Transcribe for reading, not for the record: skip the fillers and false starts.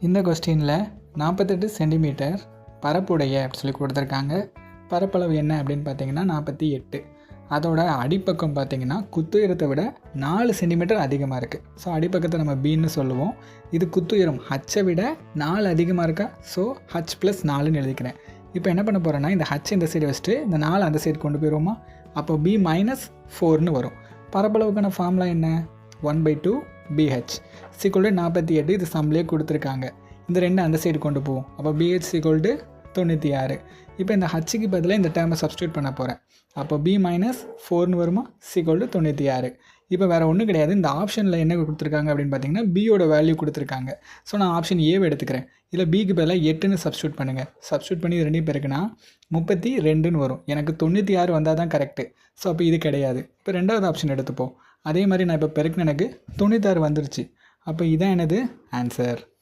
இந்த கொஸ்டினில் 48 சென்டிமீட்டர் பரப்புடைய அப்படி சொல்லி கொடுத்துருக்காங்க. பரப்பளவு என்ன அப்படின்னு பார்த்தீங்கன்னா 48. அதோட அடிப்பக்கம் பார்த்தீங்கன்னா குத்துயரத்தை விட 4 சென்டிமீட்டர் அதிகமாக இருக்குது. ஸோ அடிப்பக்கத்தை நம்ம பின்னு சொல்லுவோம். இது குத்துயரம் ஹச்சை விட 4 அதிகமாக இருக்கா. ஸோ ஹச் ப்ளஸ் 4ன்னு எழுதிக்கிறேன். இப்போ என்ன பண்ண போகிறேன்னா இந்த ஹச் இந்த சைடு வச்சுட்டு இந்த 4 அந்த சைடு கொண்டு போயிடுவோமா. அப்போ பி மைனஸ் 4ன்னு வரும். பரப்பளவுக்கான ஃபார்முலா என்ன? 1/2 BH = 48. இது சம்லேயே கொடுத்துருக்காங்க. இந்த 2 அந்த சைடு கொண்டு போவோம். அப்போ BH = 96. இப்போ இந்த ஹச்சுக்கு பதிலாக இந்த டேர்மை சப்ஸ்டியூட் பண்ண போகிறேன். அப்போ B மைனஸ் 4ன்னு வருமா, = 96. இப்போ வேறு ஒன்றும் கிடையாது. இந்த ஆப்ஷனில் என்ன கொடுத்துருக்காங்க அப்படின்னு பார்த்தீங்கன்னா பியோட வேல்யூ கொடுத்துருக்காங்க. ஸோ நான் ஆப்ஷன் ஏவை எடுத்துக்கிறேன். இல்லை பிக்கு பதிலாக 8ன்னு சப்ஸ்டியூட் பண்ணுங்கள். சப்ஸ்டியூட் பண்ணி இது 2 பேருக்குன்னா 32ன்னு வரும். எனக்கு 96 வந்தால் தான் கரெக்டு. ஸோ அப்போ இது கிடையாது. இப்போ 2வது ஆப்ஷன் எடுத்துப்போம். அதே மாதிரி நான் இப்போ பெருக்குன்னு எனக்கு 96 வந்துருச்சு. அப்போ இதான் எனது ஆன்சர்.